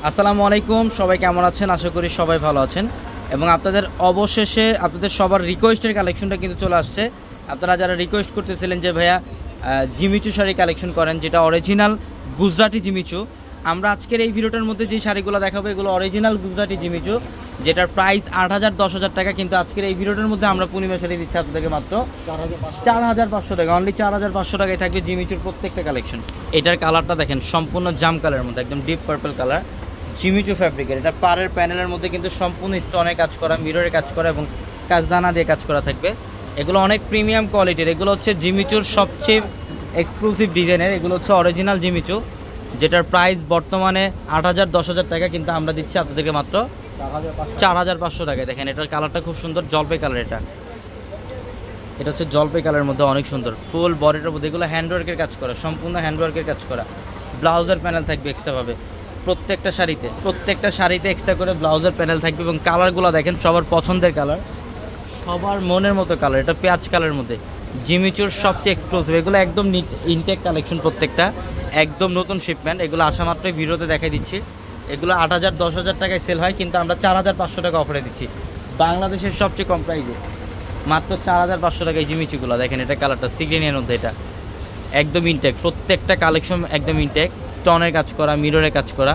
আসসালামু আলাইকুম, সবাই কেমন আছেন? আশা করি সবাই ভালো আছেন এবং আপনাদের অবশেষে আপনাদের সবার রিকোয়েস্টের কালেকশনটা কিন্তু চলে আসছে। আপনারা যারা রিকোয়েস্ট করতেছিলেন যে ভাইয়া জিমিচু শাড়ি কালেকশন করেন, যেটা অরিজিনাল গুজরাটি জিমিচু, আমরা আজকের এই ভিডিওটার মধ্যে যে শাড়িগুলো দেখাবো এগুলো অরিজিনাল গুজরাটি জিমিচু, যেটার প্রাইস 8,000 10,000 টাকা। কিন্তু আজকের এই ভিডিওটার মধ্যে আমরা পূর্ণিমা শাড়ি দিচ্ছি আপনাদেরকে মাত্র 4,500 টাকা। অনলি 4,500 টাকায় থাকবে জিমিচুর প্রত্যেকটা কালেকশন। এটার কালারটা দেখেন, সম্পূর্ণ জাম কালারের মধ্যে, একদম ডিপ পার্পল কালার, জিমিচু ফ্যাব্রিকের। এটা পাড়ের প্যানেলের মধ্যে কিন্তু সম্পূর্ণ স্টোনের কাজ করা, মিররের কাজ করা এবং কাজদানা দিয়ে কাজ করা থাকবে। এগুলো অনেক প্রিমিয়াম কোয়ালিটির। এগুলো হচ্ছে জিমিচুর সবচেয়ে এক্সক্লুসিভ ডিজাইনের। এগুলো হচ্ছে অরিজিনাল জিমিচু, যেটার প্রাইস বর্তমানে 8,000 10,000 টাকা, কিন্তু আমরা দিচ্ছি আপনাদেরকে মাত্র 4,500 টাকায়। দেখেন এটার কালারটা খুব সুন্দর, জলপাই কালার। এটা হচ্ছে জলপাই কালারের মধ্যে অনেক সুন্দর, ফুল বডিটার মধ্যে। এগুলো হ্যান্ডওয়ার্কের কাজ করা, সম্পূর্ণ হ্যান্ডওয়ার্কের কাজ করা। ব্লাউজের প্যানেল থাকবে এক্সট্রাভাবে প্রত্যেকটা শাড়িতে এক্সট্রা করে ব্লাউজের প্যানেল থাকবে। এবং কালারগুলো দেখেন, সবার পছন্দের কালার, সবার মনের মতো কালার। এটা পেঁয়াজ কালারের মধ্যে জিমিচুর সবচেয়ে এক্সক্লুসিভ। এগুলো একদম নিট ইনটেক কালেকশন, প্রত্যেকটা একদম নতুন শিপমেন্ট। এগুলো আসা মাত্রই ভিডিওতে দেখাই দিচ্ছি। এগুলো 8,000 10,000 টাকায় সেল হয়, কিন্তু আমরা 4,500 টাকা অফারে দিচ্ছি বাংলাদেশের সবচেয়ে কম প্রাইসে, মাত্র 4,500 টাকায় জিমিচুগুলো। দেখেন এটা কালারটা সিগ্রিনের মধ্যে, এটা একদম ইনটেক, প্রত্যেকটা কালেকশন একদম ইনটেক, স্টোনের কাজ করা, মিররের কাজ করা,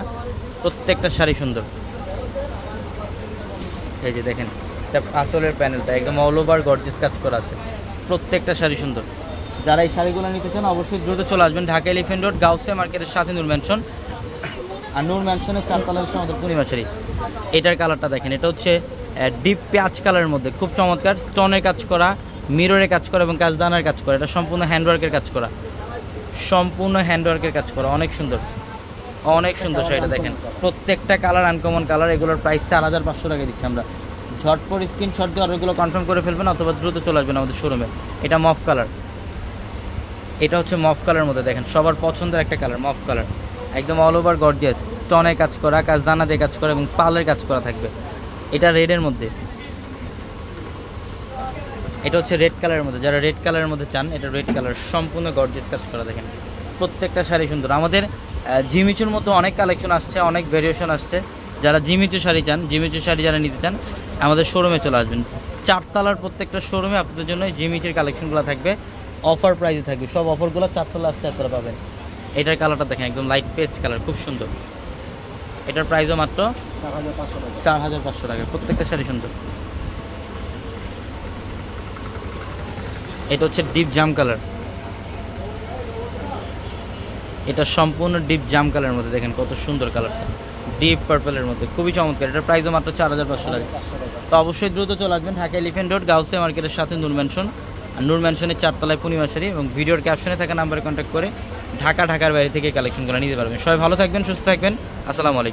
প্রত্যেকটা শাড়ি সুন্দর। এই যে দেখেন, এটা আঁচলের প্যানেলটা একদম অল ওভার গর্জিয়াস কাজ করা আছে, প্রত্যেকটা শাড়ি সুন্দর। যারা এই শাড়িগুলো নিতে চান অবশ্যই দ্রুত চলে আসবেন ঢাকা এলিফ্যান্ট রোড গাউসিয়া মার্কেটের সাথে নূর ম্যানশন। আর নূর ম্যানশনের 4 তলা হচ্ছে আমাদের পূর্ণিমা শাড়ি। এটার কালারটা দেখেন, এটা হচ্ছে ডিপ পেঁয়াজ কালারের মধ্যে, খুব চমৎকার, স্টোনের কাজ করা, মিররের কাজ করা এবং কাজদানার কাজ করা। এটা সম্পূর্ণ হ্যান্ডওয়ার্কের কাজ করা, সম্পূর্ণ হ্যান্ডওয়ার্কের কাজ করা, অনেক সুন্দর, অনেক সুন্দর শাড়িটা দেখেন। প্রত্যেকটা কালার আনকমন কালার। এগুলোর প্রাইস 4,500 টাকা দিচ্ছি আমরা। ঝটপট স্ক্রিনশট দিয়ে অর্ডারগুলো কনফার্ম করে ফেলবেন অথবা দ্রুত চলে আসবেন আমাদের শোরুমে। এটা মফ কালার, এটা হচ্ছে মফ কালারের মধ্যে দেখেন, সবার পছন্দের একটা কালার, মফ কালার, একদম অল ওভার গর্জিয়াস, স্টোনের কাজ করা, কাজদানা দিয়ে কাজ করা এবং পালের কাজ করা থাকবে। এটা রেডের মধ্যে, এটা হচ্ছে রেড কালারের মধ্যে। যারা রেড কালারের মধ্যে চান, এটা রেড কালার, সম্পূর্ণ গর্জিয়াস কাজ করা। দেখেন প্রত্যেকটা শাড়ি সুন্দর। আমাদের জিমিচুর মতো অনেক কালেকশন আসছে, অনেক ভেরিয়েশন আসছে। যারা জিমিচু শাড়ি চান, জিমিচু শাড়ি যারা নিতে চান, আমাদের শোরুমে চলে আসবেন। 4 তলার প্রত্যেকটা শোরুমে আপনাদের জন্য জিমিচুর কালেকশনগুলো থাকবে, অফার প্রাইসে থাকবে। সব অফারগুলো 4 তলা আসতে আপনারা পাবেন। এটার কালারটা দেখেন, একদম লাইট পেস্ট কালার, খুব সুন্দর। এটার প্রাইসও মাত্র 4,500 টাকা। প্রত্যেকটা শাড়ি সুন্দর। এটা হচ্ছে ডিপ জাম কালার, এটা সম্পূর্ণ ডিপ জাম কালারের মধ্যে। দেখেন কত সুন্দর কালারটা, ডিপ পার্পলের মধ্যে, খুবই চমৎকার। এটার প্রাইসও মাত্র 4,500 টাকা। তো অবশ্যই দ্রুত চলে আসবেন ঢাকা এলিফ্যান্ট রোড গাউসিয়া মার্কেটের সাথে নূর ম্যানশন। আর নূর ম্যানশনের 4 তলায় পূর্ণিমা শাড়ি। এবং ভিডিওর ক্যাপশনে থাকা নাম্বারে কন্ট্যাক্ট করে ঢাকার বাইরে থেকে কালেকশনগুলো নিতে পারবেন। সবাই ভালো থাকবেন, সুস্থ থাকবেন। আসসালামু আলাইকুম।